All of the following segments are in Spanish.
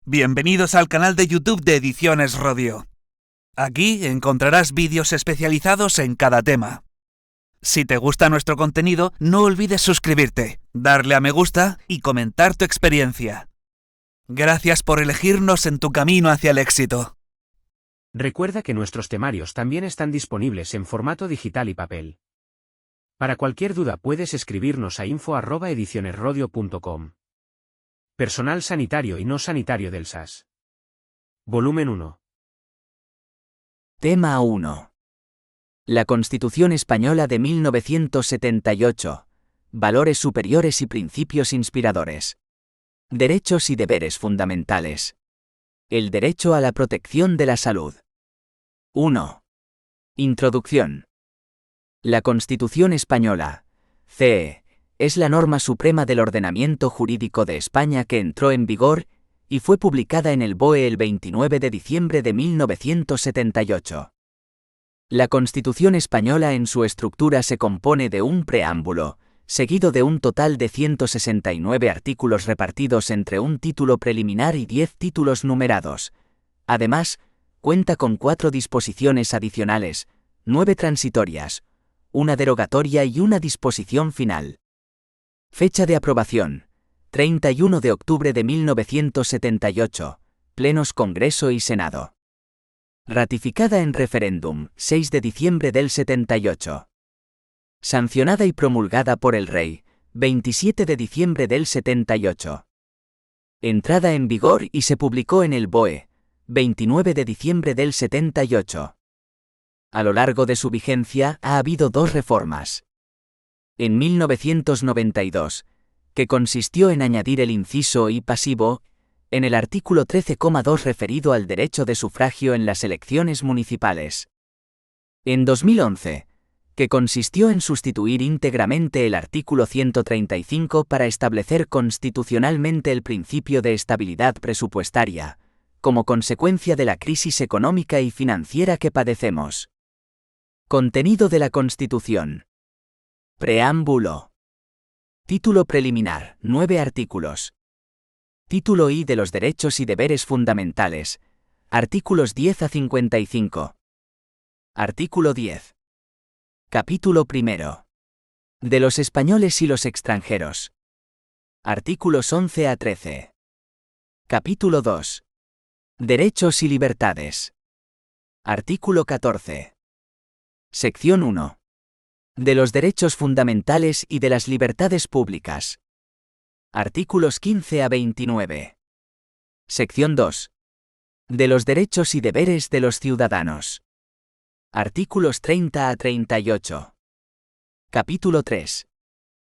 Bienvenidos al canal de YouTube de Ediciones Rodio. Aquí encontrarás vídeos especializados en cada tema. Si te gusta nuestro contenido, no olvides suscribirte, darle a me gusta y comentar tu experiencia. Gracias por elegirnos en tu camino hacia el éxito. Recuerda que nuestros temarios también están disponibles en formato digital y papel. Para cualquier duda puedes escribirnos a info@edicionesrodio.com. Personal sanitario y no sanitario del SAS. Volumen 1. Tema 1. La Constitución Española de 1978. Valores superiores y principios inspiradores. Derechos y deberes fundamentales. El derecho a la protección de la salud. 1. Introducción. La Constitución Española, CE, es la norma suprema del ordenamiento jurídico de España que entró en vigor y fue publicada en el BOE el 29 de diciembre de 1978. La Constitución Española en su estructura se compone de un preámbulo, seguido de un total de 169 artículos repartidos entre un título preliminar y 10 títulos numerados. Además, cuenta con 4 disposiciones adicionales, 9 transitorias, una derogatoria y una disposición final. Fecha de aprobación: 31 de octubre de 1978, plenos Congreso y Senado. Ratificada en referéndum, 6 de diciembre del 78. Sancionada y promulgada por el Rey, 27 de diciembre del 78. Entrada en vigor y se publicó en el BOE, 29 de diciembre del 78. A lo largo de su vigencia ha habido 2 reformas. En 1992, que consistió en añadir el inciso I pasivo, en el artículo 13,2 referido al derecho de sufragio en las elecciones municipales. En 2011, que consistió en sustituir íntegramente el artículo 135 para establecer constitucionalmente el principio de estabilidad presupuestaria, como consecuencia de la crisis económica y financiera que padecemos. Contenido de la Constitución. Preámbulo. Título preliminar, 9 artículos. Título I de los derechos y deberes fundamentales, artículos 10 a 55. Artículo 10. Capítulo primero. De los españoles y los extranjeros. Artículos 11 a 13. Capítulo 2. Derechos y libertades. Artículo 14. Sección 1. De los derechos fundamentales y de las libertades públicas. Artículos 15 a 29. Sección 2. De los derechos y deberes de los ciudadanos. Artículos 30 a 38. Capítulo 3.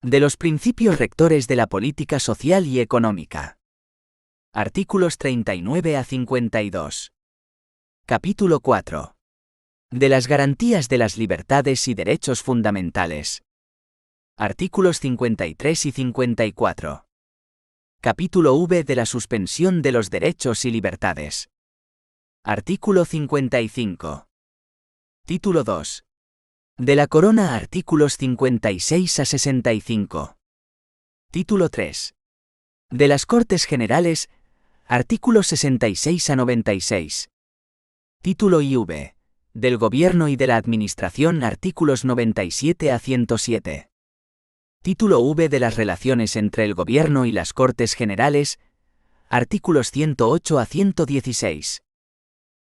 De los principios rectores de la política social y económica. Artículos 39 a 52. Capítulo 4. De las garantías de las libertades y derechos fundamentales. Artículos 53 y 54. Capítulo V de la suspensión de los derechos y libertades. Artículo 55. Título 2. De la Corona. Artículos 56 a 65. Título 3. De las Cortes Generales. Artículos 66 a 96. Título IV. Del Gobierno y de la Administración. Artículos 97 a 107. Título V de las relaciones entre el Gobierno y las Cortes Generales. Artículos 108 a 116.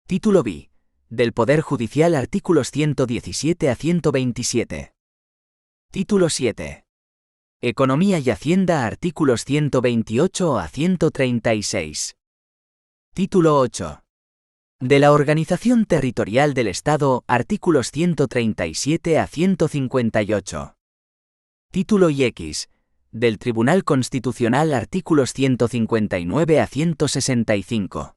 Título B. Del Poder Judicial. Artículos 117 a 127. Título 7. Economía y Hacienda. Artículos 128 a 136. Título 8. De la Organización Territorial del Estado. Artículos 137 a 158. Título X. Del Tribunal Constitucional. Artículos 159 a 165.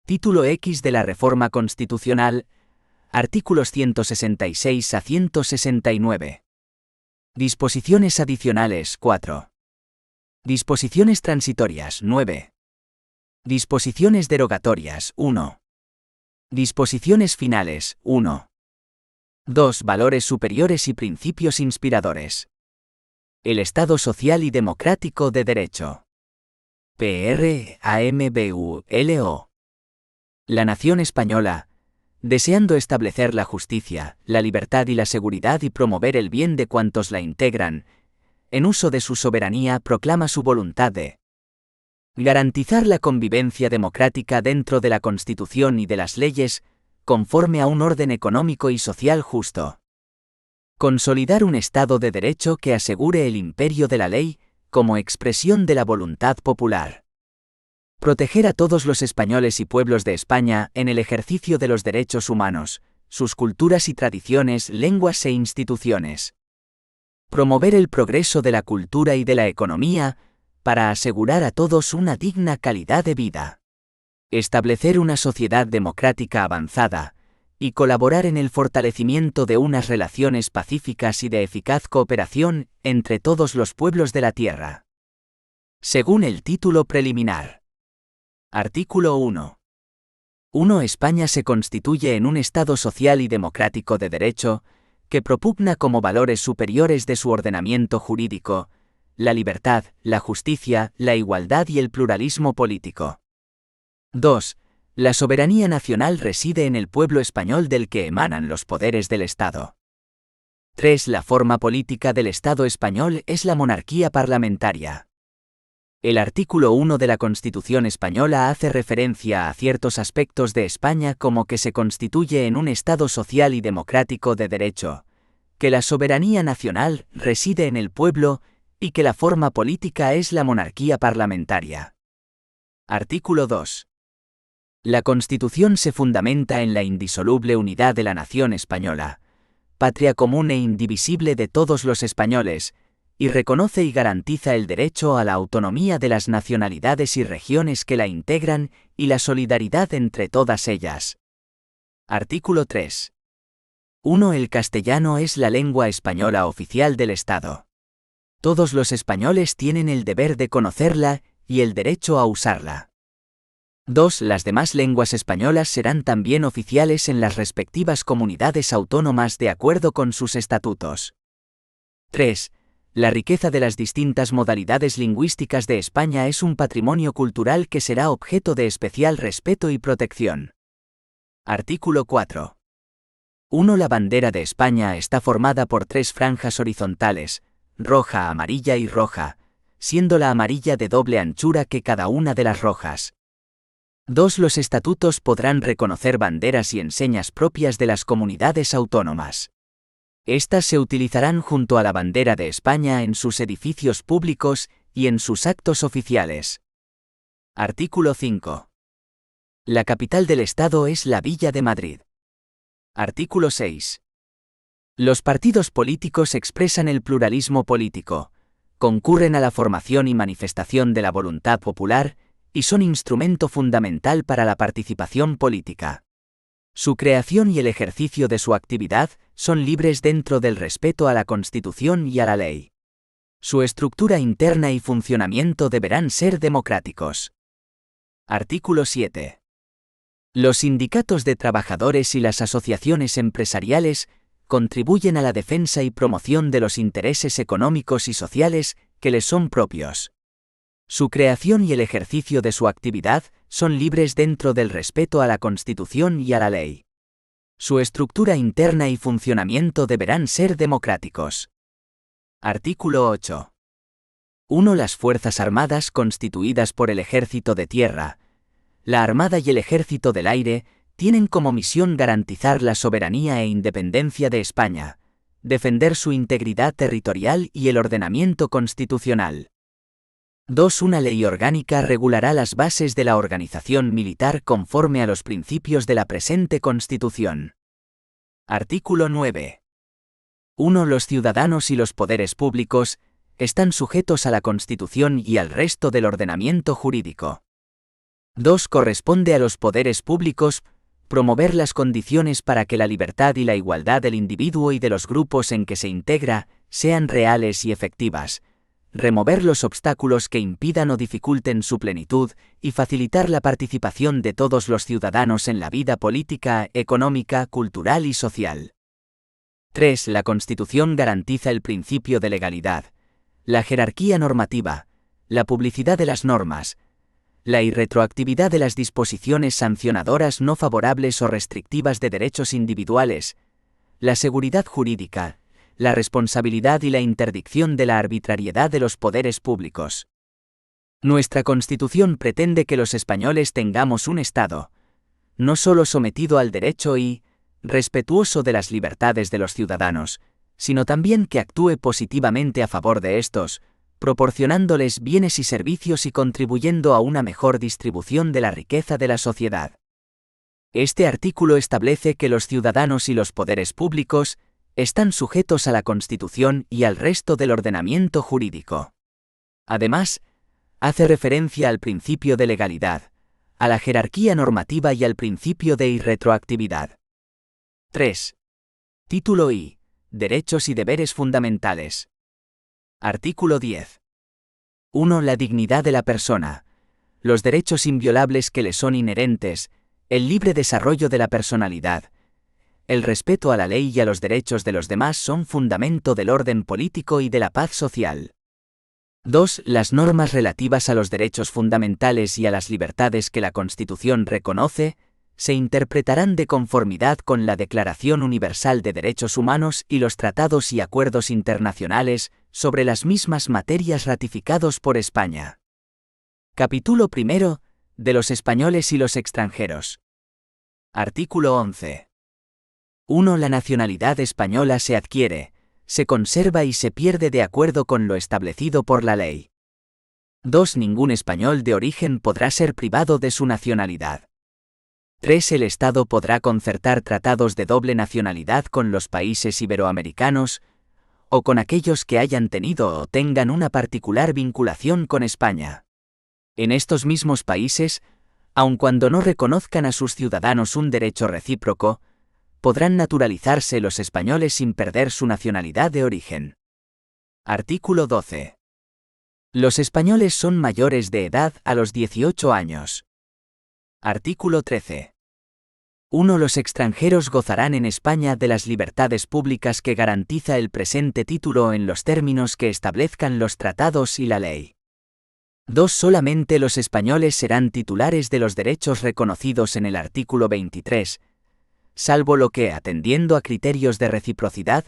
Título X de la Reforma Constitucional. Artículos 166 a 169. Disposiciones adicionales 4. Disposiciones transitorias 9. Disposiciones derogatorias 1. Disposiciones finales 1. 2. Valores superiores y principios inspiradores. El Estado social y democrático de derecho. PRAMBULO. La nación española, deseando establecer la justicia, la libertad y la seguridad y promover el bien de cuantos la integran, en uso de su soberanía proclama su voluntad de garantizar la convivencia democrática dentro de la Constitución y de las leyes, conforme a un orden económico y social justo. Consolidar un Estado de Derecho que asegure el imperio de la ley, como expresión de la voluntad popular. Proteger a todos los españoles y pueblos de España en el ejercicio de los derechos humanos, sus culturas y tradiciones, lenguas e instituciones. Promover el progreso de la cultura y de la economía, para asegurar a todos una digna calidad de vida. Establecer una sociedad democrática avanzada, y colaborar en el fortalecimiento de unas relaciones pacíficas y de eficaz cooperación entre todos los pueblos de la tierra. Según el título preliminar. Artículo 1. 1. España se constituye en un Estado social y democrático de derecho, que propugna como valores superiores de su ordenamiento jurídico, la libertad, la justicia, la igualdad y el pluralismo político. 2. La soberanía nacional reside en el pueblo español del que emanan los poderes del Estado. 3. La forma política del Estado español es la monarquía parlamentaria. El artículo 1 de la Constitución española hace referencia a ciertos aspectos de España como que se constituye en un Estado social y democrático de derecho, que la soberanía nacional reside en el pueblo y que la forma política es la monarquía parlamentaria. Artículo 2. La Constitución se fundamenta en la indisoluble unidad de la nación española, patria común e indivisible de todos los españoles, y reconoce y garantiza el derecho a la autonomía de las nacionalidades y regiones que la integran y la solidaridad entre todas ellas. Artículo 3. 1. El castellano es la lengua española oficial del Estado. Todos los españoles tienen el deber de conocerla y el derecho a usarla. 2. Las demás lenguas españolas serán también oficiales en las respectivas comunidades autónomas de acuerdo con sus estatutos. 3. La riqueza de las distintas modalidades lingüísticas de España es un patrimonio cultural que será objeto de especial respeto y protección. Artículo 4. 1. La bandera de España está formada por 3 franjas horizontales, roja, amarilla y roja, siendo la amarilla de doble anchura que cada una de las rojas. 2. Los estatutos podrán reconocer banderas y enseñas propias de las comunidades autónomas. Estas se utilizarán junto a la bandera de España en sus edificios públicos y en sus actos oficiales. Artículo 5. La capital del Estado es la Villa de Madrid. Artículo 6. Los partidos políticos expresan el pluralismo político, concurren a la formación y manifestación de la voluntad popular, y son instrumento fundamental para la participación política. Su creación y el ejercicio de su actividad son libres dentro del respeto a la Constitución y a la ley. Su estructura interna y funcionamiento deberán ser democráticos. Artículo 7. Los sindicatos de trabajadores y las asociaciones empresariales contribuyen a la defensa y promoción de los intereses económicos y sociales que les son propios. Su creación y el ejercicio de su actividad son libres dentro del respeto a la Constitución y a la ley. Su estructura interna y funcionamiento deberán ser democráticos. Artículo 8. 1. Las Fuerzas Armadas constituidas por el Ejército de Tierra, la Armada y el Ejército del Aire tienen como misión garantizar la soberanía e independencia de España, defender su integridad territorial y el ordenamiento constitucional. 2. Una ley orgánica regulará las bases de la organización militar conforme a los principios de la presente Constitución. Artículo 9. 1. Los ciudadanos y los poderes públicos están sujetos a la Constitución y al resto del ordenamiento jurídico. 2. Corresponde a los poderes públicos promover las condiciones para que la libertad y la igualdad del individuo y de los grupos en que se integra sean reales y efectivas, remover los obstáculos que impidan o dificulten su plenitud y facilitar la participación de todos los ciudadanos en la vida política, económica, cultural y social. 3. La Constitución garantiza el principio de legalidad, la jerarquía normativa, la publicidad de las normas, La irretroactividad de las disposiciones sancionadoras no favorables o restrictivas de derechos individuales. La seguridad jurídica, la responsabilidad y la interdicción de la arbitrariedad de los poderes públicos. Nuestra Constitución pretende que los españoles tengamos un Estado, no solo sometido al derecho y respetuoso de las libertades de los ciudadanos, sino también que actúe positivamente a favor de estos, proporcionándoles bienes y servicios y contribuyendo a una mejor distribución de la riqueza de la sociedad. Este artículo establece que los ciudadanos y los poderes públicos están sujetos a la Constitución y al resto del ordenamiento jurídico. Además, hace referencia al principio de legalidad, a la jerarquía normativa y al principio de irretroactividad. 3. Título I. Derechos y deberes fundamentales. Artículo 10. 1. La dignidad de la persona. Los derechos inviolables que le son inherentes, el libre desarrollo de la personalidad, el respeto a la ley y a los derechos de los demás son fundamento del orden político y de la paz social. 2. Las normas relativas a los derechos fundamentales y a las libertades que la Constitución reconoce, se interpretarán de conformidad con la Declaración Universal de Derechos Humanos y los tratados y acuerdos internacionales sobre las mismas materias ratificados por España. Capítulo 1. De los españoles y los extranjeros. Artículo 11. 1. La nacionalidad española se adquiere, se conserva y se pierde de acuerdo con lo establecido por la ley. 2. Ningún español de origen podrá ser privado de su nacionalidad. 3. El Estado podrá concertar tratados de doble nacionalidad con los países iberoamericanos, o con aquellos que hayan tenido o tengan una particular vinculación con España. En estos mismos países, aun cuando no reconozcan a sus ciudadanos un derecho recíproco, podrán naturalizarse los españoles sin perder su nacionalidad de origen. Artículo 12. Los españoles son mayores de edad a los 18 años. Artículo 13. 1. Los extranjeros gozarán en España de las libertades públicas que garantiza el presente título en los términos que establezcan los tratados y la ley. 2. Solamente los españoles serán titulares de los derechos reconocidos en el artículo 23, salvo lo que, atendiendo a criterios de reciprocidad,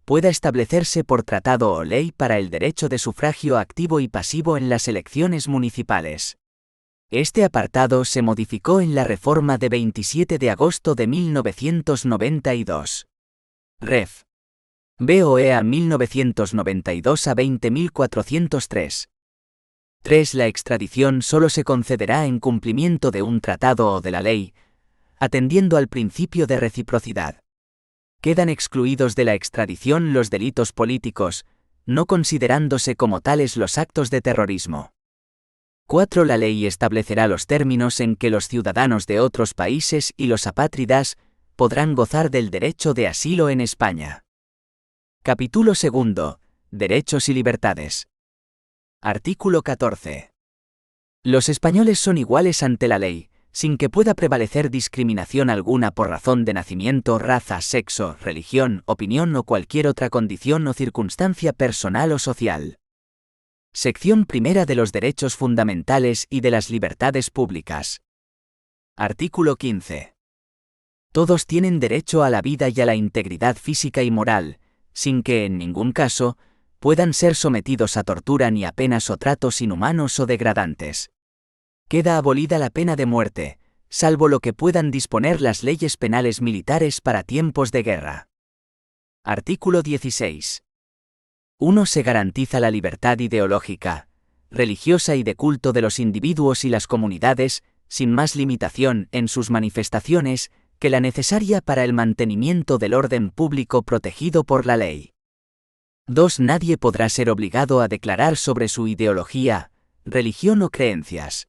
pueda establecerse por tratado o ley para el derecho de sufragio activo y pasivo en las elecciones municipales. Este apartado se modificó en la reforma de 27 de agosto de 1992. Ref. BOEA 1992 a 20.403. 3. La extradición solo se concederá en cumplimiento de un tratado o de la ley, atendiendo al principio de reciprocidad. Quedan excluidos de la extradición los delitos políticos, no considerándose como tales los actos de terrorismo. 4. La ley establecerá los términos en que los ciudadanos de otros países y los apátridas podrán gozar del derecho de asilo en España. Capítulo 2. Derechos y libertades. Artículo 14. Los españoles son iguales ante la ley, sin que pueda prevalecer discriminación alguna por razón de nacimiento, raza, sexo, religión, opinión o cualquier otra condición o circunstancia personal o social. Sección primera de los derechos fundamentales y de las libertades públicas. Artículo 15. Todos tienen derecho a la vida y a la integridad física y moral, sin que, en ningún caso, puedan ser sometidos a tortura ni a penas o tratos inhumanos o degradantes. Queda abolida la pena de muerte, salvo lo que puedan disponer las leyes penales militares para tiempos de guerra. Artículo 16. 1. Se garantiza la libertad ideológica, religiosa y de culto de los individuos y las comunidades, sin más limitación en sus manifestaciones que la necesaria para el mantenimiento del orden público protegido por la ley. 2. Nadie podrá ser obligado a declarar sobre su ideología, religión o creencias.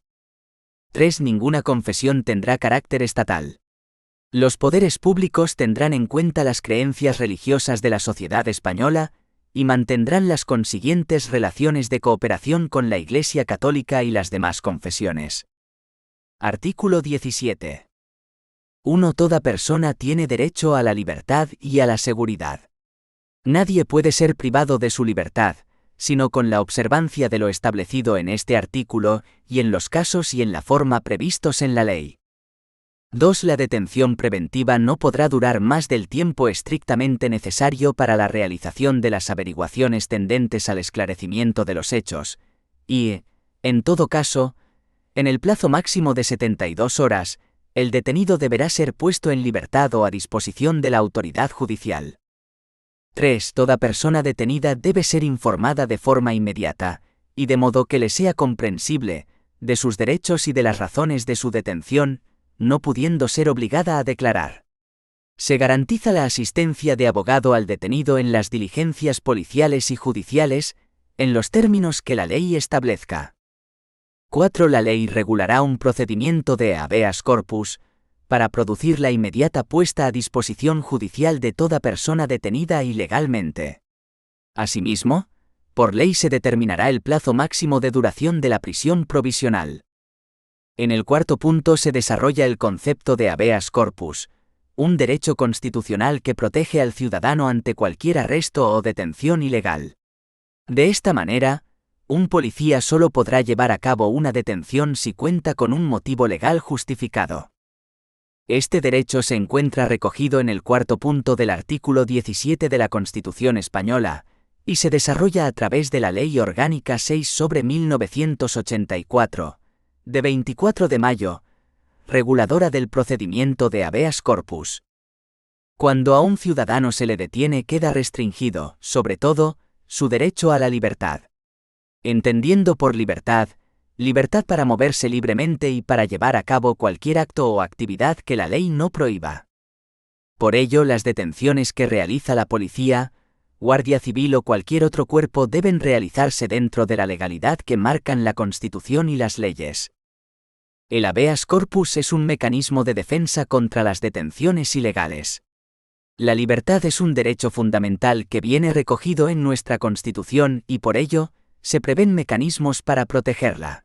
3. Ninguna confesión tendrá carácter estatal. Los poderes públicos tendrán en cuenta las creencias religiosas de la sociedad española y mantendrán las consiguientes relaciones de cooperación con la Iglesia Católica y las demás confesiones. Artículo 17. 1. Toda persona tiene derecho a la libertad y a la seguridad. Nadie puede ser privado de su libertad, sino con la observancia de lo establecido en este artículo y en los casos y en la forma previstos en la ley. 2. La detención preventiva no podrá durar más del tiempo estrictamente necesario para la realización de las averiguaciones tendentes al esclarecimiento de los hechos, y, en todo caso, en el plazo máximo de 72 horas, el detenido deberá ser puesto en libertad o a disposición de la autoridad judicial. 3. Toda persona detenida debe ser informada de forma inmediata, y de modo que le sea comprensible, de sus derechos y de las razones de su detención, no pudiendo ser obligada a declarar. Se garantiza la asistencia de abogado al detenido en las diligencias policiales y judiciales, en los términos que la ley establezca. 4. La ley regulará un procedimiento de habeas corpus, para producir la inmediata puesta a disposición judicial de toda persona detenida ilegalmente. Asimismo, por ley se determinará el plazo máximo de duración de la prisión provisional. En el cuarto punto se desarrolla el concepto de habeas corpus, un derecho constitucional que protege al ciudadano ante cualquier arresto o detención ilegal. De esta manera, un policía solo podrá llevar a cabo una detención si cuenta con un motivo legal justificado. Este derecho se encuentra recogido en el cuarto punto del artículo 17 de la Constitución española, y se desarrolla a través de la Ley Orgánica 6/1984, de 24 de mayo, reguladora del procedimiento de habeas corpus. Cuando a un ciudadano se le detiene queda restringido, sobre todo, su derecho a la libertad. Entendiendo por libertad para moverse libremente y para llevar a cabo cualquier acto o actividad que la ley no prohíba. Por ello, las detenciones que realiza la policía, Guardia Civil o cualquier otro cuerpo deben realizarse dentro de la legalidad que marcan la Constitución y las leyes. El habeas corpus es un mecanismo de defensa contra las detenciones ilegales. La libertad es un derecho fundamental que viene recogido en nuestra Constitución y por ello, se prevén mecanismos para protegerla.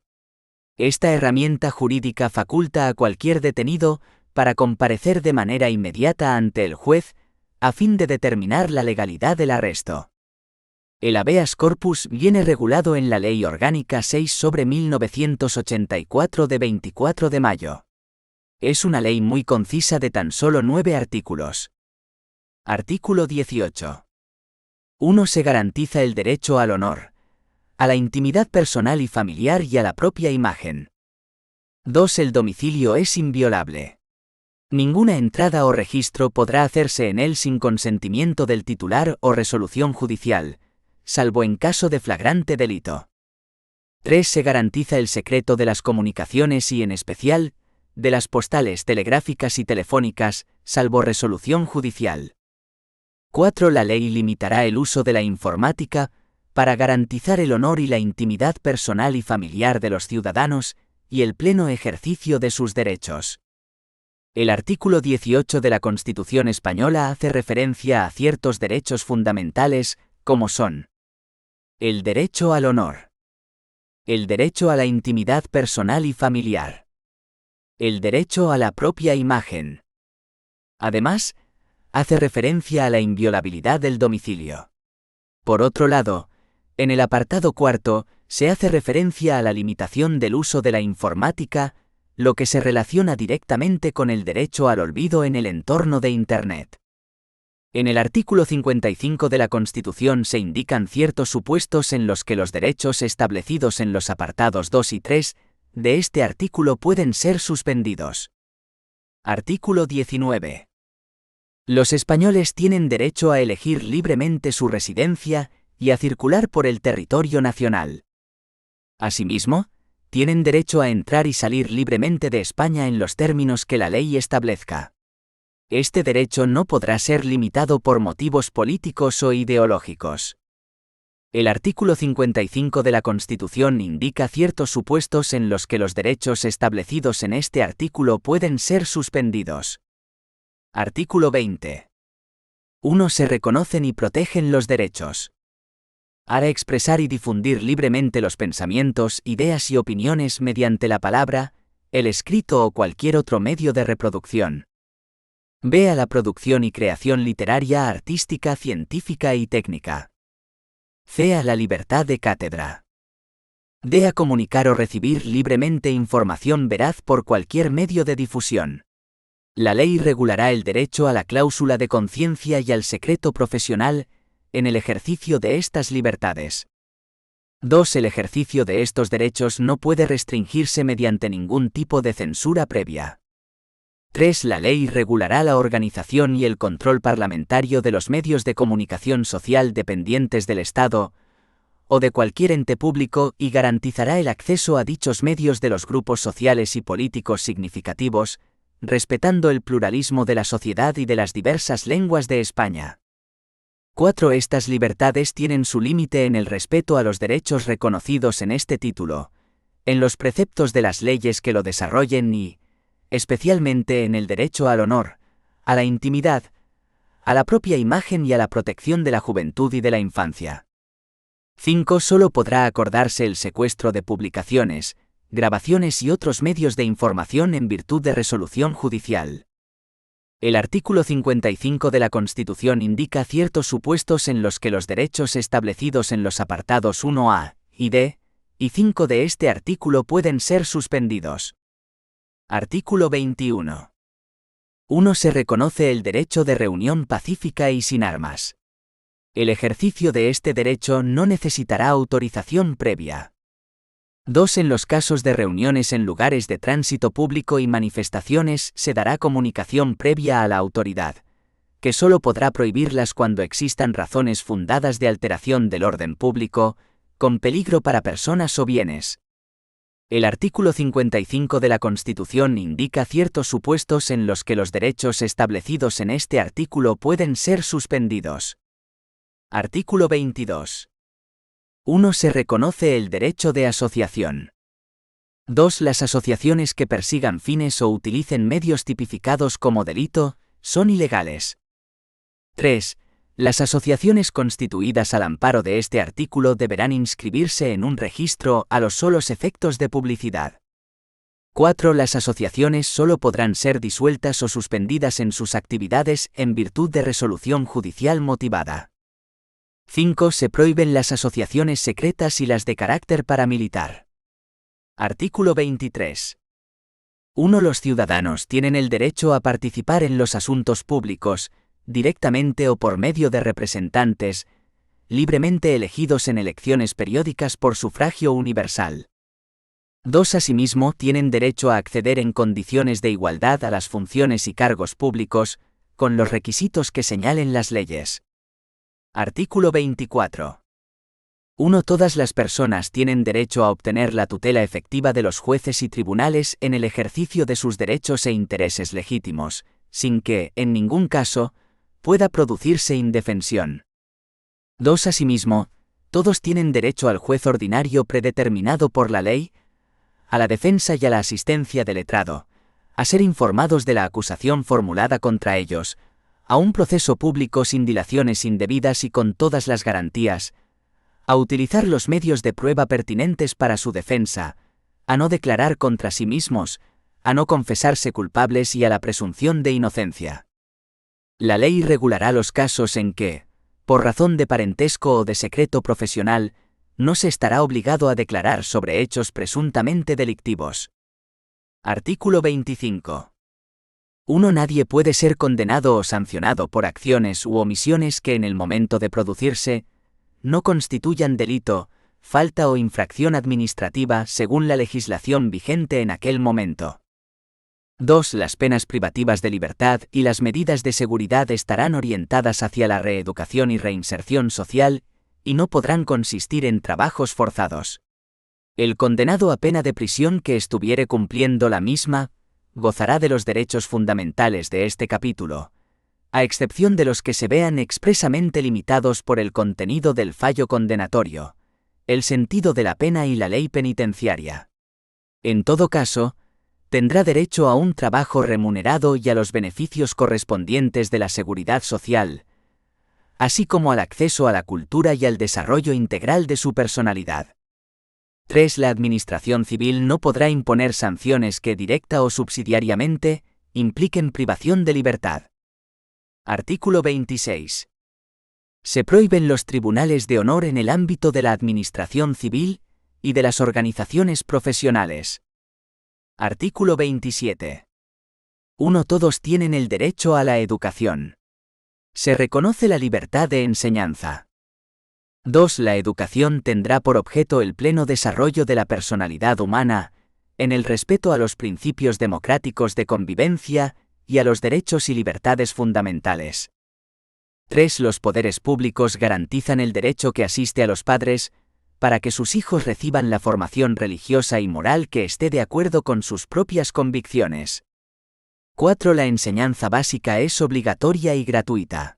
Esta herramienta jurídica faculta a cualquier detenido para comparecer de manera inmediata ante el juez, a fin de determinar la legalidad del arresto. El habeas corpus viene regulado en la Ley Orgánica 6/1984 de 24 de mayo. Es una ley muy concisa de tan solo 9 artículos. Artículo 18. 1. Se garantiza el derecho al honor, a la intimidad personal y familiar y a la propia imagen. 2. El domicilio es inviolable. Ninguna entrada o registro podrá hacerse en él sin consentimiento del titular o resolución judicial, salvo en caso de flagrante delito. 3. Se garantiza el secreto de las comunicaciones y en especial, de las postales telegráficas y telefónicas, salvo resolución judicial. 4. La ley limitará el uso de la informática, para garantizar el honor y la intimidad personal y familiar de los ciudadanos, y el pleno ejercicio de sus derechos. El artículo 18 de la Constitución española hace referencia a ciertos derechos fundamentales, como son: el derecho al honor, el derecho a la intimidad personal y familiar, el derecho a la propia imagen. Además, hace referencia a la inviolabilidad del domicilio. Por otro lado, en el apartado cuarto, se hace referencia a la limitación del uso de la informática, lo que se relaciona directamente con el derecho al olvido en el entorno de Internet. En el artículo 55 de la Constitución se indican ciertos supuestos en los que los derechos establecidos en los apartados 2 y 3 de este artículo pueden ser suspendidos. Artículo 19. Los españoles tienen derecho a elegir libremente su residencia y a circular por el territorio nacional. Asimismo, tienen derecho a entrar y salir libremente de España en los términos que la ley establezca. Este derecho no podrá ser limitado por motivos políticos o ideológicos. El artículo 55 de la Constitución indica ciertos supuestos en los que los derechos establecidos en este artículo pueden ser suspendidos. Artículo 20. 1. Se reconocen y protegen los derechos a expresar y difundir libremente los pensamientos, ideas y opiniones mediante la palabra, el escrito o cualquier otro medio de reproducción. B. A la producción y creación literaria, artística, científica y técnica. C. A la libertad de cátedra. D. A comunicar o recibir libremente información veraz por cualquier medio de difusión. La ley regulará el derecho a la cláusula de conciencia y al secreto profesional en el ejercicio de estas libertades. 2. El ejercicio de estos derechos no puede restringirse mediante ningún tipo de censura previa. 3. La ley regulará la organización y el control parlamentario de los medios de comunicación social dependientes del Estado o de cualquier ente público y garantizará el acceso a dichos medios de los grupos sociales y políticos significativos, respetando el pluralismo de la sociedad y de las diversas lenguas de España. 4. Estas libertades tienen su límite en el respeto a los derechos reconocidos en este título, en los preceptos de las leyes que lo desarrollen y, especialmente en el derecho al honor, a la intimidad, a la propia imagen y a la protección de la juventud y de la infancia. 5. Solo podrá acordarse el secuestro de publicaciones, grabaciones y otros medios de información en virtud de resolución judicial. El artículo 55 de la Constitución indica ciertos supuestos en los que los derechos establecidos en los apartados 1a y d y 5 de este artículo pueden ser suspendidos. Artículo 21. 1. Se reconoce el derecho de reunión pacífica y sin armas. El ejercicio de este derecho no necesitará autorización previa. 2. En los casos de reuniones en lugares de tránsito público y manifestaciones se dará comunicación previa a la autoridad, que solo podrá prohibirlas cuando existan razones fundadas de alteración del orden público, con peligro para personas o bienes. El artículo 55 de la Constitución indica ciertos supuestos en los que los derechos establecidos en este artículo pueden ser suspendidos. Artículo 22. 1. Se reconoce el derecho de asociación. 2. Las asociaciones que persigan fines o utilicen medios tipificados como delito son ilegales. 3. Las asociaciones constituidas al amparo de este artículo deberán inscribirse en un registro a los solos efectos de publicidad. 4. Las asociaciones solo podrán ser disueltas o suspendidas en sus actividades en virtud de resolución judicial motivada. 5. Se prohíben las asociaciones secretas y las de carácter paramilitar. Artículo 23. 1. Los ciudadanos tienen el derecho a participar en los asuntos públicos, directamente o por medio de representantes, libremente elegidos en elecciones periódicas por sufragio universal. 2. Asimismo, tienen derecho a acceder en condiciones de igualdad a las funciones y cargos públicos, con los requisitos que señalen las leyes. Artículo 24. 1. Todas las personas tienen derecho a obtener la tutela efectiva de los jueces y tribunales en el ejercicio de sus derechos e intereses legítimos, sin que, en ningún caso, pueda producirse indefensión. 2. Asimismo, todos tienen derecho al juez ordinario predeterminado por la ley, a la defensa y a la asistencia del letrado, a ser informados de la acusación formulada contra ellos, a un proceso público sin dilaciones indebidas y con todas las garantías, a utilizar los medios de prueba pertinentes para su defensa, a no declarar contra sí mismos, a no confesarse culpables y a la presunción de inocencia. La ley regulará los casos en que, por razón de parentesco o de secreto profesional, no se estará obligado a declarar sobre hechos presuntamente delictivos. Artículo 25. 1. Nadie puede ser condenado o sancionado por acciones u omisiones que en el momento de producirse no constituyan delito, falta o infracción administrativa según la legislación vigente en aquel momento. 2. Las penas privativas de libertad y las medidas de seguridad estarán orientadas hacia la reeducación y reinserción social y no podrán consistir en trabajos forzados. El condenado a pena de prisión que estuviere cumpliendo la misma gozará de los derechos fundamentales de este capítulo, a excepción de los que se vean expresamente limitados por el contenido del fallo condenatorio, el sentido de la pena y la ley penitenciaria. En todo caso, tendrá derecho a un trabajo remunerado y a los beneficios correspondientes de la seguridad social, así como al acceso a la cultura y al desarrollo integral de su personalidad. 3. La Administración civil no podrá imponer sanciones que directa o subsidiariamente impliquen privación de libertad. Artículo 26. Se prohíben los tribunales de honor en el ámbito de la administración civil y de las organizaciones profesionales. Artículo 27. 1. Todos tienen el derecho a la educación. Se reconoce la libertad de enseñanza. 2. La educación tendrá por objeto el pleno desarrollo de la personalidad humana, en el respeto a los principios democráticos de convivencia y a los derechos y libertades fundamentales. 3. Los poderes públicos garantizan el derecho que asiste a los padres, para que sus hijos reciban la formación religiosa y moral que esté de acuerdo con sus propias convicciones. 4. La enseñanza básica es obligatoria y gratuita.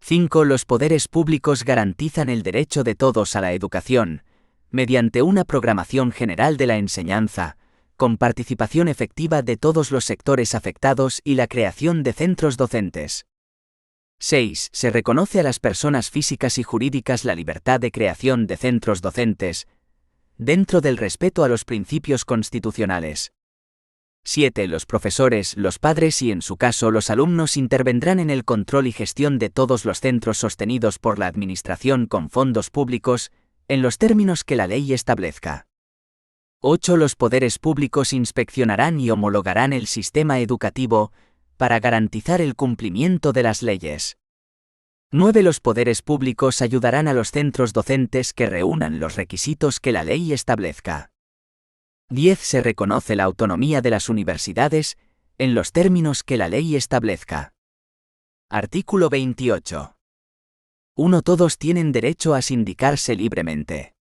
5. Los poderes públicos garantizan el derecho de todos a la educación, mediante una programación general de la enseñanza, con participación efectiva de todos los sectores afectados y la creación de centros docentes. 6. Se reconoce a las personas físicas y jurídicas la libertad de creación de centros docentes, dentro del respeto a los principios constitucionales. 7. Los profesores, los padres y en su caso los alumnos intervendrán en el control y gestión de todos los centros sostenidos por la Administración con fondos públicos, en los términos que la ley establezca. 8. Los poderes públicos inspeccionarán y homologarán el sistema educativo, para garantizar el cumplimiento de las leyes. 9. Los poderes públicos ayudarán a los centros docentes que reúnan los requisitos que la ley establezca. 10. Se reconoce la autonomía de las universidades, en los términos que la ley establezca. Artículo 28. 1. Todos tienen derecho a sindicarse libremente.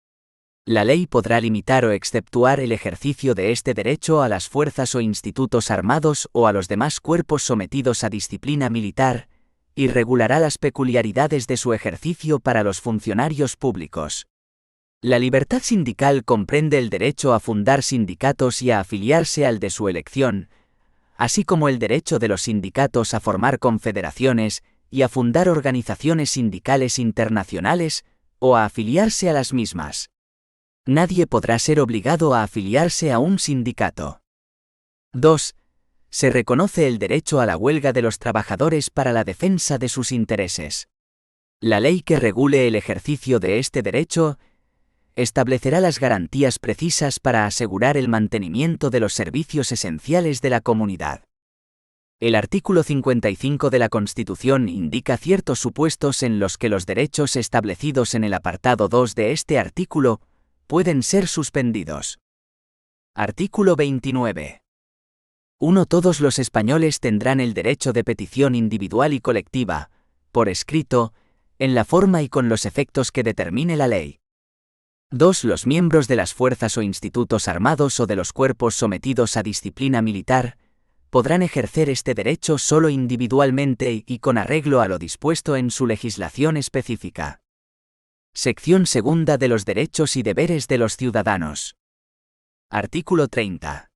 La ley podrá limitar o exceptuar el ejercicio de este derecho a las fuerzas o institutos armados o a los demás cuerpos sometidos a disciplina militar, y regulará las peculiaridades de su ejercicio para los funcionarios públicos. La libertad sindical comprende el derecho a fundar sindicatos y a afiliarse al de su elección, así como el derecho de los sindicatos a formar confederaciones y a fundar organizaciones sindicales internacionales o a afiliarse a las mismas. Nadie podrá ser obligado a afiliarse a un sindicato. 2. Se reconoce el derecho a la huelga de los trabajadores para la defensa de sus intereses. La ley que regule el ejercicio de este derecho establecerá las garantías precisas para asegurar el mantenimiento de los servicios esenciales de la comunidad. El artículo 55 de la Constitución indica ciertos supuestos en los que los derechos establecidos en el apartado 2 de este artículo pueden ser suspendidos. Artículo 29. 1. Todos los españoles tendrán el derecho de petición individual y colectiva, por escrito, en la forma y con los efectos que determine la ley. 2. Los miembros de las fuerzas o institutos armados o de los cuerpos sometidos a disciplina militar podrán ejercer este derecho solo individualmente y con arreglo a lo dispuesto en su legislación específica. Sección segunda de los derechos y deberes de los ciudadanos. Artículo 30.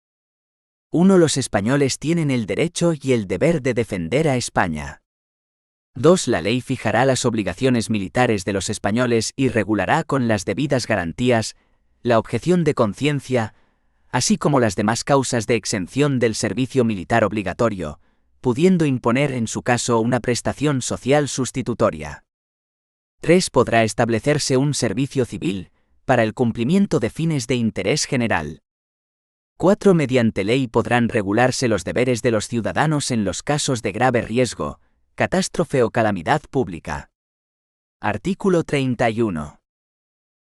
1. Los españoles tienen el derecho y el deber de defender a España. 2. La ley fijará las obligaciones militares de los españoles y regulará con las debidas garantías la objeción de conciencia, así como las demás causas de exención del servicio militar obligatorio, pudiendo imponer en su caso una prestación social sustitutoria. 3. Podrá establecerse un servicio civil, para el cumplimiento de fines de interés general. 4. Mediante ley podrán regularse los deberes de los ciudadanos en los casos de grave riesgo, catástrofe o calamidad pública. Artículo 31.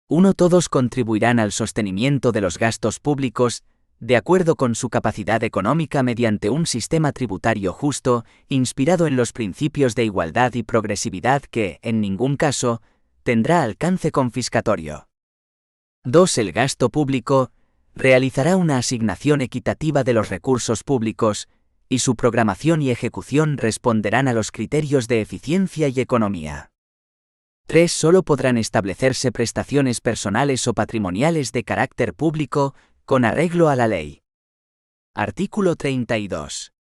1. Todos contribuirán al sostenimiento de los gastos públicos, de acuerdo con su capacidad económica mediante un sistema tributario justo, inspirado en los principios de igualdad y progresividad que, en ningún caso, tendrá alcance confiscatorio. 2. El gasto público realizará una asignación equitativa de los recursos públicos, y su programación y ejecución responderán a los criterios de eficiencia y economía. 3. Solo podrán establecerse prestaciones personales o patrimoniales de carácter público, con arreglo a la ley. Artículo 32.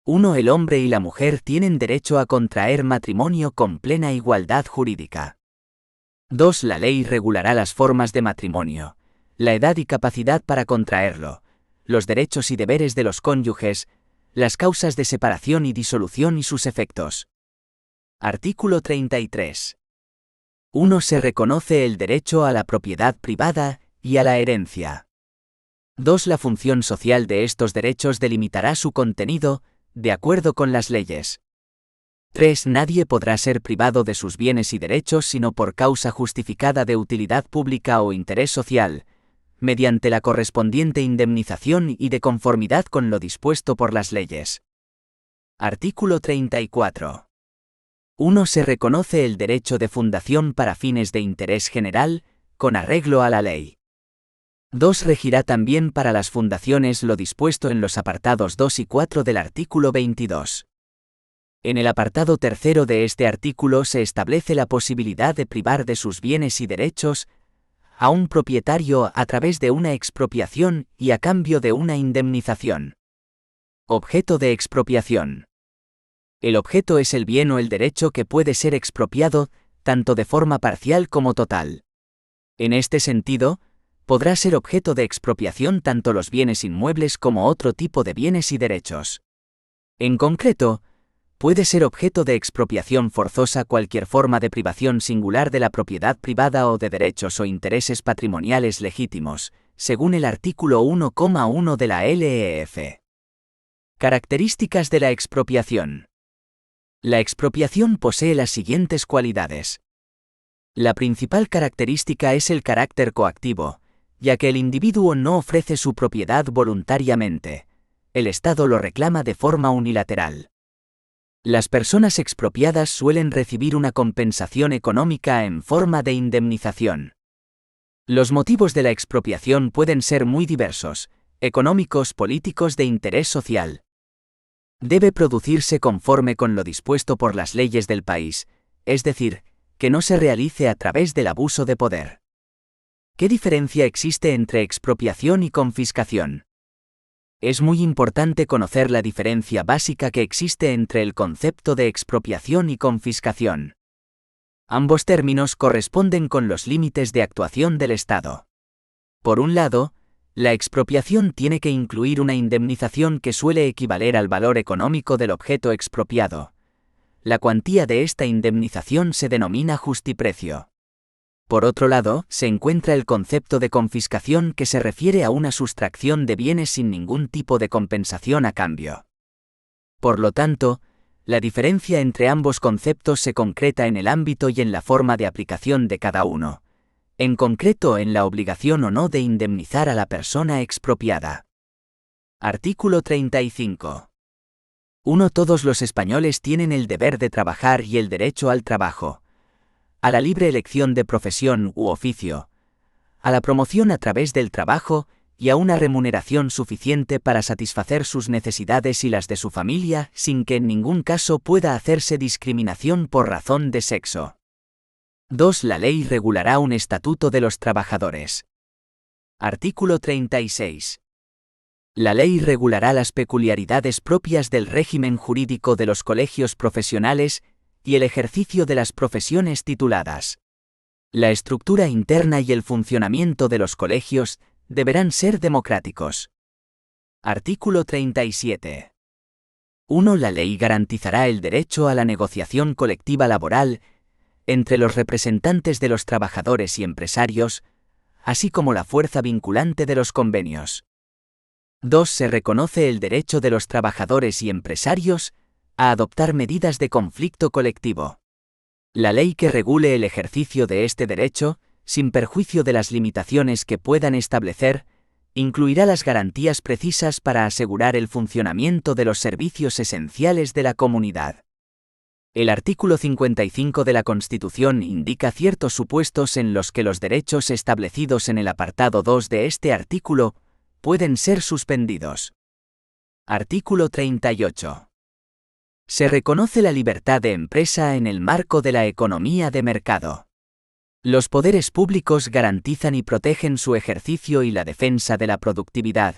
1. El hombre y la mujer tienen derecho a contraer matrimonio con plena igualdad jurídica. 2. La ley regulará las formas de matrimonio, la edad y capacidad para contraerlo, los derechos y deberes de los cónyuges, las causas de separación y disolución y sus efectos. Artículo 33. 1. Se reconoce el derecho a la propiedad privada y a la herencia. 2. La función social de estos derechos delimitará su contenido, de acuerdo con las leyes. 3. Nadie podrá ser privado de sus bienes y derechos sino por causa justificada de utilidad pública o interés social, mediante la correspondiente indemnización y de conformidad con lo dispuesto por las leyes. Artículo 34. 1. Se reconoce el derecho de fundación para fines de interés general, con arreglo a la ley. 2. Regirá también para las fundaciones lo dispuesto en los apartados 2 y 4 del artículo 22. En el apartado 3 de este artículo se establece la posibilidad de privar de sus bienes y derechos a un propietario a través de una expropiación y a cambio de una indemnización. Objeto de expropiación. El objeto es el bien o el derecho que puede ser expropiado, tanto de forma parcial como total. En este sentido, podrá ser objeto de expropiación tanto los bienes inmuebles como otro tipo de bienes y derechos. En concreto, puede ser objeto de expropiación forzosa cualquier forma de privación singular de la propiedad privada o de derechos o intereses patrimoniales legítimos, según el artículo 1,1 de la LEF. Características de la expropiación. La expropiación posee las siguientes cualidades. La principal característica es el carácter coactivo, ya que el individuo no ofrece su propiedad voluntariamente. El Estado lo reclama de forma unilateral. Las personas expropiadas suelen recibir una compensación económica en forma de indemnización. Los motivos de la expropiación pueden ser muy diversos, económicos, políticos, de interés social. Debe producirse conforme con lo dispuesto por las leyes del país, es decir, que no se realice a través del abuso de poder. ¿Qué diferencia existe entre expropiación y confiscación? Es muy importante conocer la diferencia básica que existe entre el concepto de expropiación y confiscación. Ambos términos corresponden con los límites de actuación del Estado. Por un lado, la expropiación tiene que incluir una indemnización que suele equivaler al valor económico del objeto expropiado. La cuantía de esta indemnización se denomina justiprecio. Por otro lado, se encuentra el concepto de confiscación que se refiere a una sustracción de bienes sin ningún tipo de compensación a cambio. Por lo tanto, la diferencia entre ambos conceptos se concreta en el ámbito y en la forma de aplicación de cada uno, en concreto en la obligación o no de indemnizar a la persona expropiada. Artículo 35. 1. Todos los españoles tienen el deber de trabajar y el derecho al trabajo, a la libre elección de profesión u oficio, a la promoción a través del trabajo y a una remuneración suficiente para satisfacer sus necesidades y las de su familia, sin que en ningún caso pueda hacerse discriminación por razón de sexo. 2. La ley regulará un estatuto de los trabajadores. Artículo 36. La ley regulará las peculiaridades propias del régimen jurídico de los colegios profesionales y el ejercicio de las profesiones tituladas. La estructura interna y el funcionamiento de los colegios deberán ser democráticos. Artículo 37. 1. La ley garantizará el derecho a la negociación colectiva laboral entre los representantes de los trabajadores y empresarios, así como la fuerza vinculante de los convenios. 2. Se reconoce el derecho de los trabajadores y empresarios a adoptar medidas de conflicto colectivo. La ley que regule el ejercicio de este derecho, sin perjuicio de las limitaciones que puedan establecer, incluirá las garantías precisas para asegurar el funcionamiento de los servicios esenciales de la comunidad. El artículo 55 de la Constitución indica ciertos supuestos en los que los derechos establecidos en el apartado 2 de este artículo pueden ser suspendidos. Artículo 38. Se reconoce la libertad de empresa en el marco de la economía de mercado. Los poderes públicos garantizan y protegen su ejercicio y la defensa de la productividad,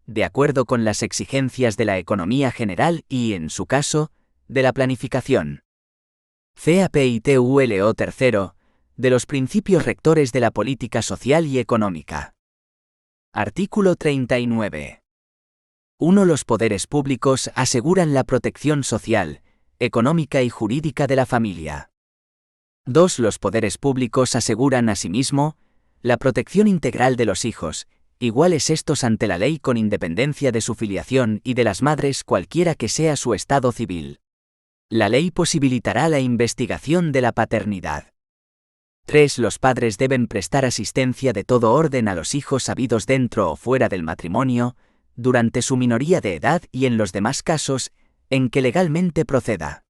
de acuerdo con las exigencias de la economía general y, en su caso, de la planificación. CAPITULO 3. De los principios rectores de la política social y económica. Artículo 39. 1. Los poderes públicos aseguran la protección social, económica y jurídica de la familia. 2. Los poderes públicos aseguran asimismo la protección integral de los hijos, iguales estos ante la ley con independencia de su filiación y de las madres cualquiera que sea su estado civil. La ley posibilitará la investigación de la paternidad. 3. Los padres deben prestar asistencia de todo orden a los hijos habidos dentro o fuera del matrimonio, durante su minoría de edad y en los demás casos en que legalmente proceda.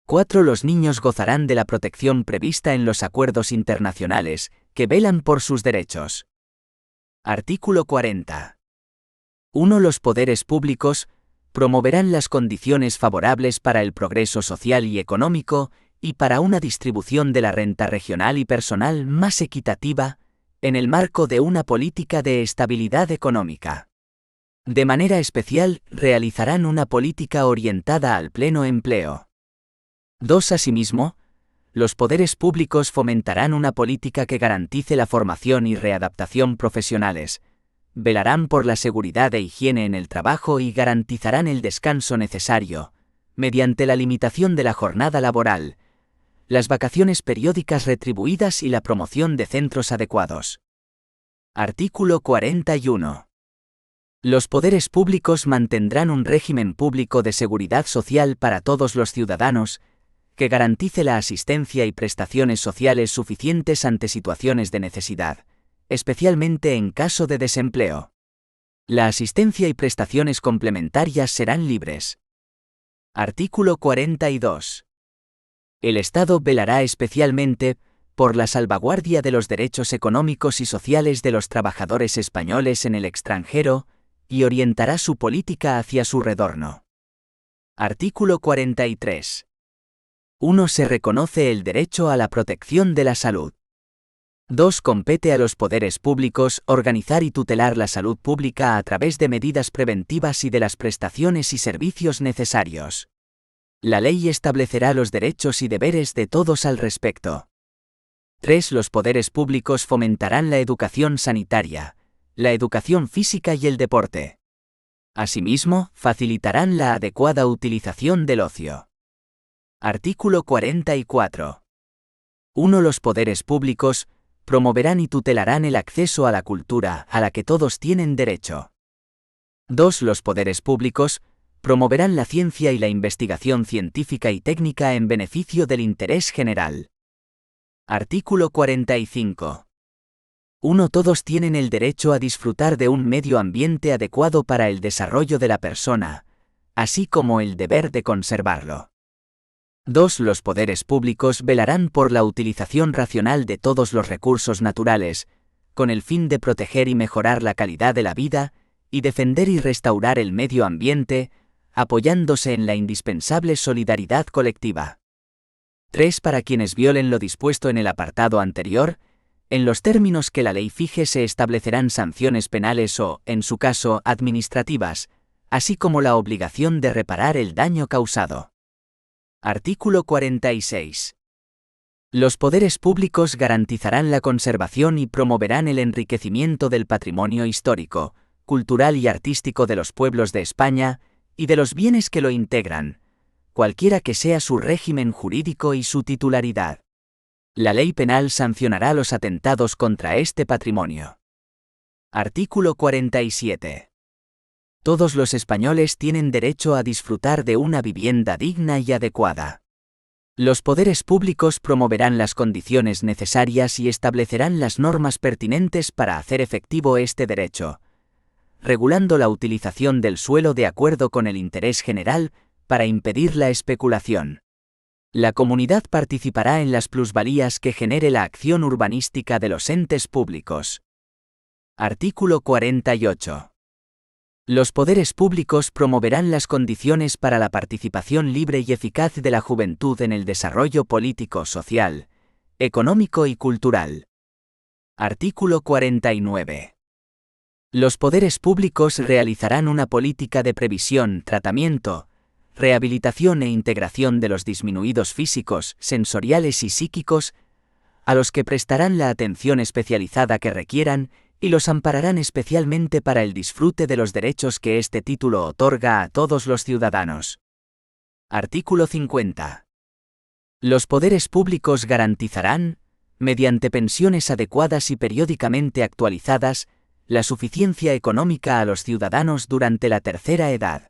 4. Los niños gozarán de la protección prevista en los acuerdos internacionales, que velan por sus derechos. Artículo 40. 1. Los poderes públicos promoverán las condiciones favorables para el progreso social y económico y para una distribución de la renta regional y personal más equitativa, en el marco de una política de estabilidad económica. De manera especial, realizarán una política orientada al pleno empleo. 2. Asimismo, los poderes públicos fomentarán una política que garantice la formación y readaptación profesionales, velarán por la seguridad e higiene en el trabajo y garantizarán el descanso necesario, mediante la limitación de la jornada laboral, las vacaciones periódicas retribuidas y la promoción de centros adecuados. Artículo 41. Los poderes públicos mantendrán un régimen público de seguridad social para todos los ciudadanos, que garantice la asistencia y prestaciones sociales suficientes ante situaciones de necesidad, especialmente en caso de desempleo. La asistencia y prestaciones complementarias serán libres. Artículo 42. El Estado velará especialmente por la salvaguardia de los derechos económicos y sociales de los trabajadores españoles en el extranjero y orientará su política hacia su retorno. Artículo 43. 1. Se reconoce el derecho a la protección de la salud. 2. Compete a los poderes públicos organizar y tutelar la salud pública a través de medidas preventivas y de las prestaciones y servicios necesarios. La ley establecerá los derechos y deberes de todos al respecto. 3. Los poderes públicos fomentarán la educación sanitaria, la educación física y el deporte. Asimismo, facilitarán la adecuada utilización del ocio. Artículo 44. 1. Los poderes públicos promoverán y tutelarán el acceso a la cultura a la que todos tienen derecho. 2. Los poderes públicos promoverán la ciencia y la investigación científica y técnica en beneficio del interés general. Artículo 45. 1. Todos tienen el derecho a disfrutar de un medio ambiente adecuado para el desarrollo de la persona, así como el deber de conservarlo. 2. Los poderes públicos velarán por la utilización racional de todos los recursos naturales, con el fin de proteger y mejorar la calidad de la vida, y defender y restaurar el medio ambiente, apoyándose en la indispensable solidaridad colectiva. 3. Para quienes violen lo dispuesto en el apartado anterior, en los términos que la ley fije se establecerán sanciones penales o, en su caso, administrativas, así como la obligación de reparar el daño causado. Artículo 46. Los poderes públicos garantizarán la conservación y promoverán el enriquecimiento del patrimonio histórico, cultural y artístico de los pueblos de España y de los bienes que lo integran, cualquiera que sea su régimen jurídico y su titularidad. La ley penal sancionará los atentados contra este patrimonio. Artículo 47. Todos los españoles tienen derecho a disfrutar de una vivienda digna y adecuada. Los poderes públicos promoverán las condiciones necesarias y establecerán las normas pertinentes para hacer efectivo este derecho, regulando la utilización del suelo de acuerdo con el interés general para impedir la especulación. La comunidad participará en las plusvalías que genere la acción urbanística de los entes públicos. Artículo 48. Los poderes públicos promoverán las condiciones para la participación libre y eficaz de la juventud en el desarrollo político, social, económico y cultural. Artículo 49. Los poderes públicos realizarán una política de previsión, tratamiento, rehabilitación e integración de los disminuidos físicos, sensoriales y psíquicos, a los que prestarán la atención especializada que requieran y los ampararán especialmente para el disfrute de los derechos que este título otorga a todos los ciudadanos. Artículo 50. Los poderes públicos garantizarán, mediante pensiones adecuadas y periódicamente actualizadas, la suficiencia económica a los ciudadanos durante la tercera edad.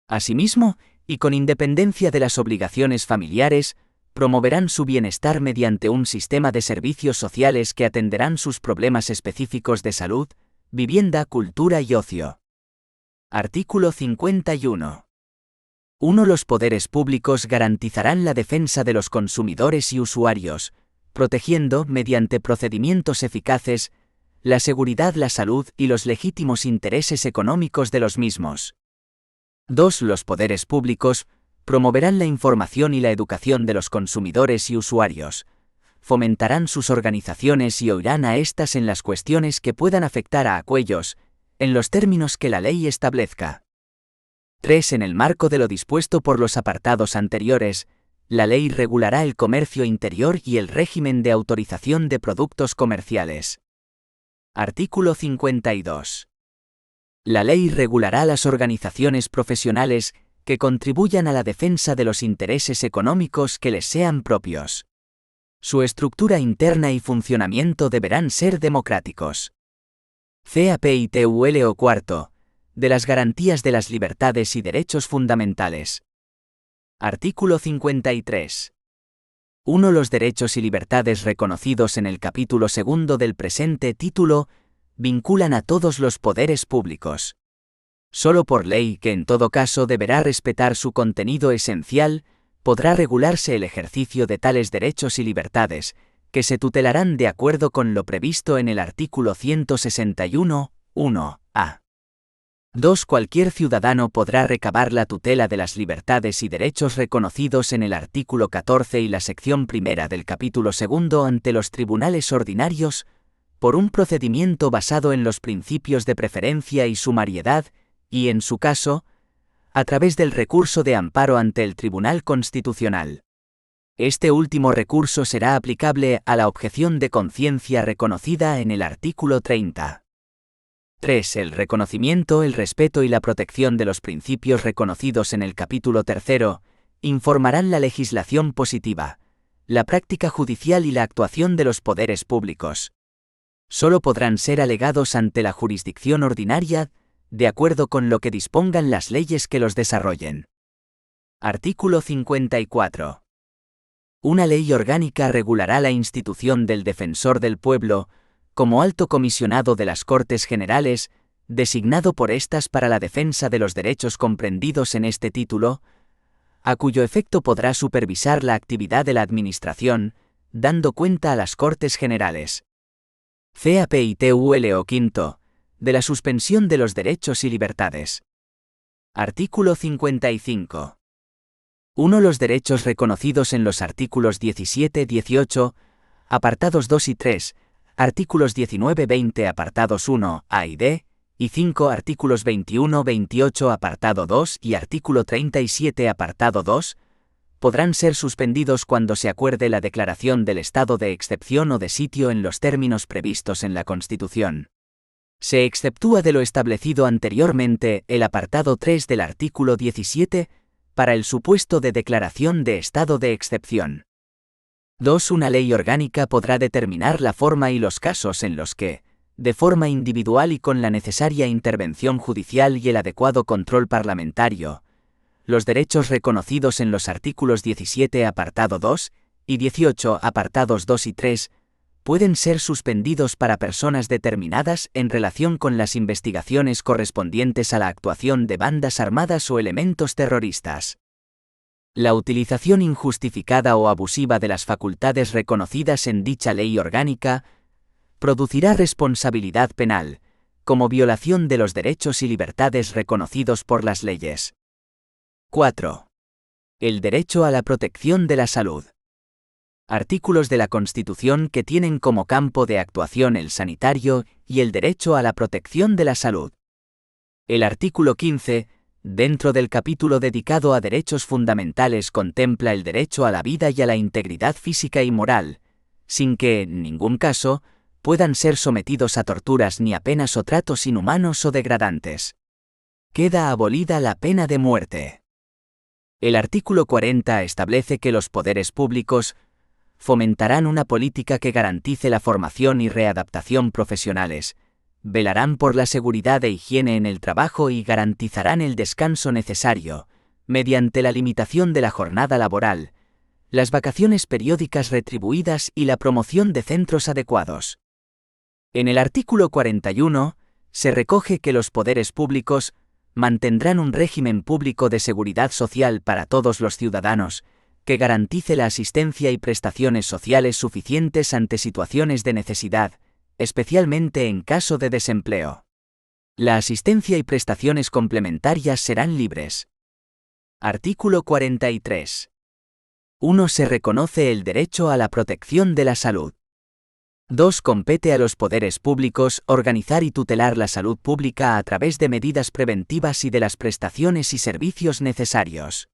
Asimismo, y con independencia de las obligaciones familiares, promoverán su bienestar mediante un sistema de servicios sociales que atenderán sus problemas específicos de salud, vivienda, cultura y ocio. Artículo 51. 1. Los poderes públicos garantizarán la defensa de los consumidores y usuarios, protegiendo, mediante procedimientos eficaces, la seguridad, la salud y los legítimos intereses económicos de los mismos. 2. Los poderes públicos promoverán la información y la educación de los consumidores y usuarios, fomentarán sus organizaciones y oirán a éstas en las cuestiones que puedan afectar a aquellos, en los términos que la ley establezca. 3. En el marco de lo dispuesto por los apartados anteriores, la ley regulará el comercio interior y el régimen de autorización de productos comerciales. Artículo 52. La ley regulará las organizaciones profesionales que contribuyan a la defensa de los intereses económicos que les sean propios. Su estructura interna y funcionamiento deberán ser democráticos. Capítulo cuarto. De las garantías de las libertades y derechos fundamentales. Artículo 53. 1. Los derechos y libertades reconocidos en el capítulo segundo del presente título vinculan a todos los poderes públicos. Solo por ley, que en todo caso deberá respetar su contenido esencial, podrá regularse el ejercicio de tales derechos y libertades, que se tutelarán de acuerdo con lo previsto en el artículo 161, 1a. 2. Cualquier ciudadano podrá recabar la tutela de las libertades y derechos reconocidos en el artículo 14 y la sección primera del capítulo segundo ante los tribunales ordinarios, por un procedimiento basado en los principios de preferencia y sumariedad, y en su caso, a través del recurso de amparo ante el Tribunal Constitucional. Este último recurso será aplicable a la objeción de conciencia reconocida en el artículo 30. 3. El reconocimiento, el respeto y la protección de los principios reconocidos en el capítulo 3 informarán la legislación positiva, la práctica judicial y la actuación de los poderes públicos. Solo podrán ser alegados ante la jurisdicción ordinaria, de acuerdo con lo que dispongan las leyes que los desarrollen. Artículo 54. Una ley orgánica regulará la institución del Defensor del Pueblo, como alto comisionado de las Cortes Generales, designado por éstas para la defensa de los derechos comprendidos en este título, a cuyo efecto podrá supervisar la actividad de la Administración, dando cuenta a las Cortes Generales. Capítulo quinto. De la suspensión de los derechos y libertades. Artículo 55. 1. Los derechos reconocidos en los artículos 17, 18, apartados 2 y 3, artículos 19, 20, apartados 1, a y d, y 5, artículos 21, 28, apartado 2 y artículo 37, apartado 2, podrán ser suspendidos cuando se acuerde la declaración del estado de excepción o de sitio en los términos previstos en la Constitución. Se exceptúa de lo establecido anteriormente el apartado 3 del artículo 17, para el supuesto de declaración de estado de excepción. 2. Una ley orgánica podrá determinar la forma y los casos en los que, de forma individual y con la necesaria intervención judicial y el adecuado control parlamentario, los derechos reconocidos en los artículos 17 apartado 2 y 18 apartados 2 y 3 pueden ser suspendidos para personas determinadas en relación con las investigaciones correspondientes a la actuación de bandas armadas o elementos terroristas. La utilización injustificada o abusiva de las facultades reconocidas en dicha ley orgánica producirá responsabilidad penal, como violación de los derechos y libertades reconocidos por las leyes. 4. El derecho a la protección de la salud. Artículos de la Constitución que tienen como campo de actuación el sanitario y el derecho a la protección de la salud. El artículo 15, dentro del capítulo dedicado a derechos fundamentales, contempla el derecho a la vida y a la integridad física y moral, sin que, en ningún caso, puedan ser sometidos a torturas ni a penas o tratos inhumanos o degradantes. Queda abolida la pena de muerte. El artículo 40 establece que los poderes públicos fomentarán una política que garantice la formación y readaptación profesionales, velarán por la seguridad e higiene en el trabajo y garantizarán el descanso necesario, mediante la limitación de la jornada laboral, las vacaciones periódicas retribuidas y la promoción de centros adecuados. En el artículo 41, se recoge que los poderes públicos mantendrán un régimen público de seguridad social para todos los ciudadanos, que garantice la asistencia y prestaciones sociales suficientes ante situaciones de necesidad, especialmente en caso de desempleo. La asistencia y prestaciones complementarias serán libres. Artículo 43. 1. Se reconoce el derecho a la protección de la salud. 2. Compete a los poderes públicos organizar y tutelar la salud pública a través de medidas preventivas y de las prestaciones y servicios necesarios.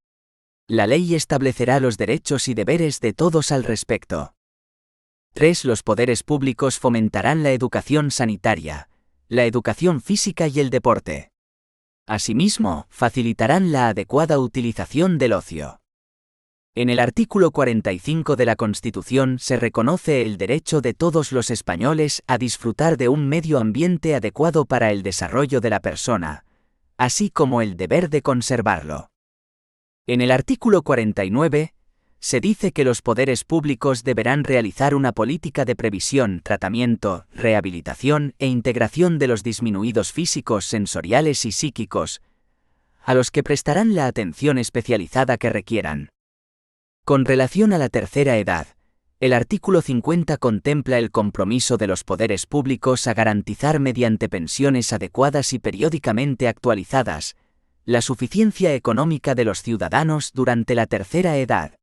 La ley establecerá los derechos y deberes de todos al respecto. 3. Los poderes públicos fomentarán la educación sanitaria, la educación física y el deporte. Asimismo, facilitarán la adecuada utilización del ocio. En el artículo 45 de la Constitución se reconoce el derecho de todos los españoles a disfrutar de un medio ambiente adecuado para el desarrollo de la persona, así como el deber de conservarlo. En el artículo 49, se dice que los poderes públicos deberán realizar una política de previsión, tratamiento, rehabilitación e integración de los disminuidos físicos, sensoriales y psíquicos, a los que prestarán la atención especializada que requieran. Con relación a la tercera edad, el artículo 50 contempla el compromiso de los poderes públicos a garantizar mediante pensiones adecuadas y periódicamente actualizadas, la suficiencia económica de los ciudadanos durante la tercera edad.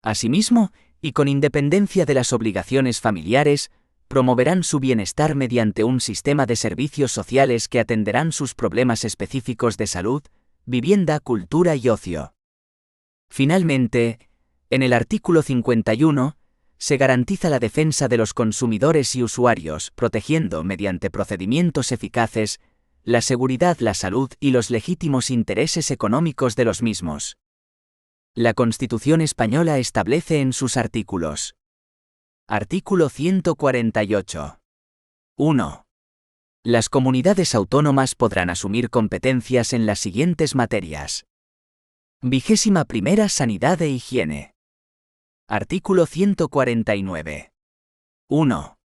Asimismo, y con independencia de las obligaciones familiares, promoverán su bienestar mediante un sistema de servicios sociales que atenderán sus problemas específicos de salud, vivienda, cultura y ocio. Finalmente, en el artículo 51, se garantiza la defensa de los consumidores y usuarios, protegiendo, mediante procedimientos eficaces, la seguridad, la salud y los legítimos intereses económicos de los mismos. La Constitución española establece en sus artículos. Artículo 148. 1. Las comunidades autónomas podrán asumir competencias en las siguientes materias. 21. Sanidad e higiene. Artículo 149. 1.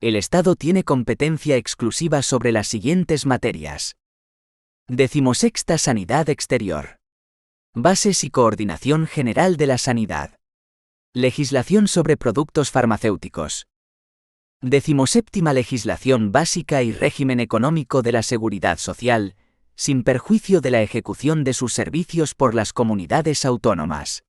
El Estado tiene competencia exclusiva sobre las siguientes materias. 16. Sanidad exterior. Bases y coordinación general de la sanidad. Legislación sobre productos farmacéuticos. 17. Legislación básica y régimen económico de la seguridad social, sin perjuicio de la ejecución de sus servicios por las comunidades autónomas.